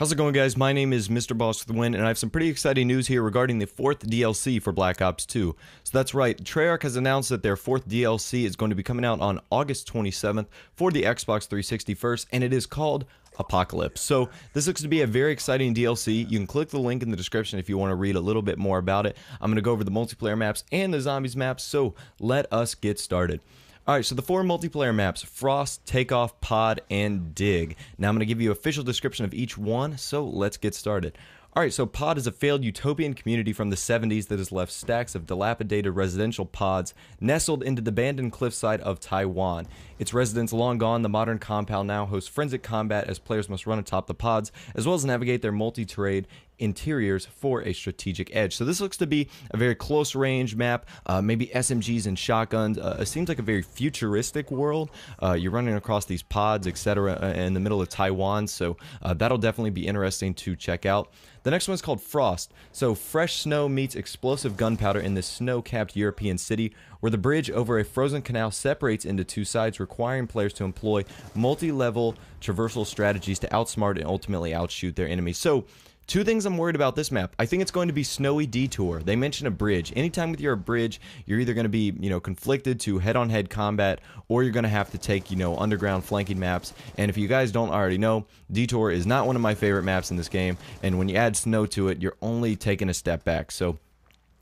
How's it going, guys? My name is Mr. Boss with the Win, and I have some pretty exciting news here regarding the 4th DLC for Black Ops 2. So that's right, Treyarch has announced that their 4th DLC is going to be coming out on August 27th for the Xbox 360 first, and it is called Apocalypse. So this looks to be a very exciting DLC. You can click the link in the description if you want to read a little bit more about it. I'm going to go over the multiplayer maps and the zombies maps, so let us get started. Alright, so the 4 multiplayer maps: Frost, Takeoff, Pod, and Dig. Now I'm going to give you an official description of each one, so let's get started. Alright, so Pod is a failed utopian community from the 70s that has left stacks of dilapidated residential pods nestled into the abandoned cliffside of Taiwan. Its residents long gone, the modern compound now hosts forensic combat as players must run atop the pods, as well as navigate their multi-terrain interiors for a strategic edge. So this looks to be a very close range map, maybe SMGs and shotguns. It seems like a very futuristic world. You're running across these pods, etc. In the middle of Taiwan, so that'll definitely be interesting to check out. The next one is called Frost. So fresh snow meets explosive gunpowder in this snow-capped European city, where the bridge over a frozen canal separates into two sides, requiring players to employ multi-level traversal strategies to outsmart and ultimately outshoot their enemies. So two things I'm worried about this map. I think it's going to be Snowy Detour. They mention a bridge. Anytime with your bridge, you're either going to be, conflicted to head-on-head combat, or you're going to have to take, underground flanking maps. And if you guys don't already know, Detour is not one of my favorite maps in this game. And when you add snow to it, you're only taking a step back. So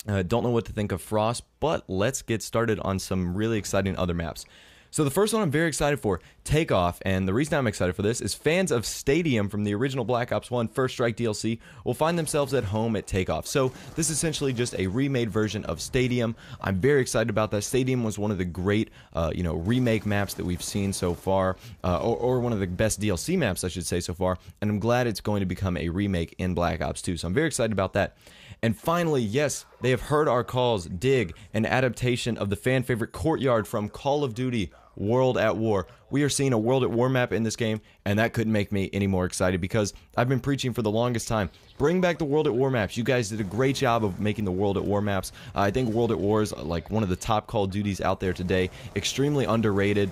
don't know what to think of Frost, but let's get started on some really exciting other maps. So the first one I'm very excited for, Takeoff, and the reason I'm excited for this is fans of Stadium from the original Black Ops 1 First Strike DLC will find themselves at home at Takeoff. So this is essentially just a remade version of Stadium. I'm very excited about that. Stadium was one of the great, remake maps that we've seen so far, or one of the best DLC maps, I should say, so far, and I'm glad it's going to become a remake in Black Ops 2, so I'm very excited about that. And finally, yes, they have heard our calls. Dig, an adaptation of the fan favorite Courtyard from Call of Duty World at War. We are seeing a World at War map in this game, and that couldn't make me any more excited because I've been preaching for the longest time. Bring back the World at War maps. You guys did a great job of making the World at War maps. I think World at War is like one of the top Call of Duties out there today. Extremely underrated.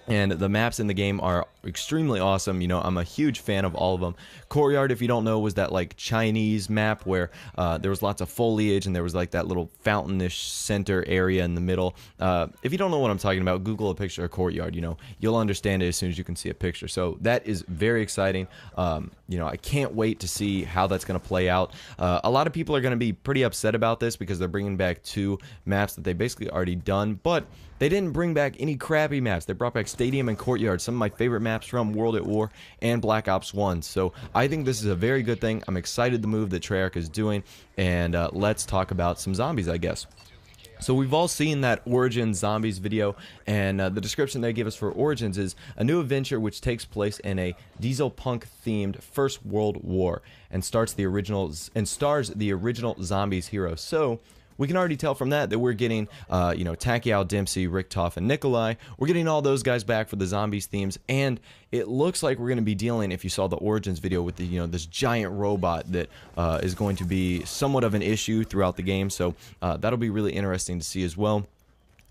And the maps in the game are extremely awesome. I'm a huge fan of all of them. Courtyard, if you don't know, was that like Chinese map where there was lots of foliage and there was like that little fountainish center area in the middle. If you don't know what I'm talking about, Google a picture of Courtyard. You'll understand it as soon as you can see a picture. So that is very exciting. I can't wait to see how that's going to play out. A lot of people are going to be pretty upset about this because they're bringing back 2 maps that they basically already done, but they didn't bring back any crappy maps. They brought back Stadium and Courtyard, some of my favorite maps from World at War and Black Ops 1. So I think this is a very good thing. I'm excited the move that Treyarch is doing, and let's talk about some zombies, I guess. So we've all seen that Origins Zombies video, and the description they give us for Origins is a new adventure which takes place in a diesel punk themed First World War and stars the original Zombies hero. So we can already tell from that we're getting, Takeo, Dempsey, Richtofen, and Nikolai. We're getting all those guys back for the zombies themes, and it looks like we're going to be dealing, if you saw the Origins video, with the, this giant robot that is going to be somewhat of an issue throughout the game. So that'll be really interesting to see as well.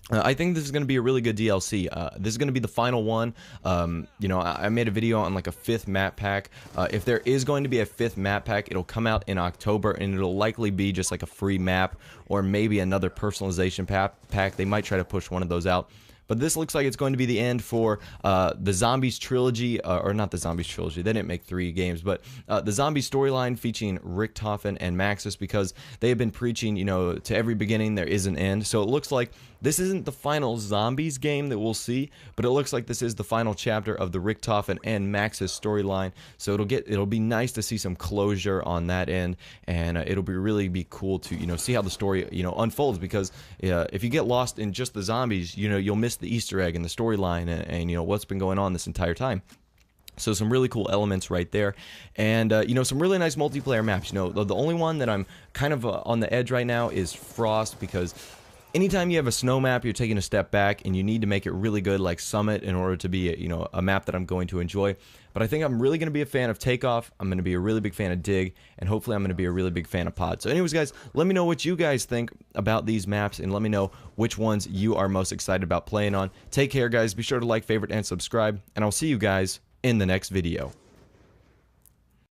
I think this is going to be a really good DLC. This is going to be the final one. I made a video on like a 5th map pack. If there is going to be a 5th map pack, it'll come out in October, and it'll likely be just like a free map or maybe another personalization pack. They might try to push one of those out. But this looks like it's going to be the end for the Zombies trilogy, or not the Zombies trilogy, they didn't make 3 games, but the Zombies storyline featuring Richtofen and Maxis, because they have been preaching, to every beginning there is an end. So it looks like this isn't the final Zombies game that we'll see, but it looks like this is the final chapter of the Richtofen and Maxis storyline. So it'll be nice to see some closure on that end, and it'll really be cool to see how the story unfolds, because if you get lost in just the zombies, you'll miss the Easter egg in the storyline and what's been going on this entire time. So some really cool elements right there, and some really nice multiplayer maps. The only one that I'm kind of on the edge right now is Frost, because anytime you have a snow map, you're taking a step back, and you need to make it really good, like Summit, in order to be a map that I'm going to enjoy. But I think I'm really going to be a fan of Takeoff. I'm going to be a really big fan of Dig, and hopefully I'm going to be a really big fan of Pod. So anyways, guys, let me know what you guys think about these maps, and let me know which ones you are most excited about playing on. Take care, guys. Be sure to like, favorite, and subscribe, and I'll see you guys in the next video.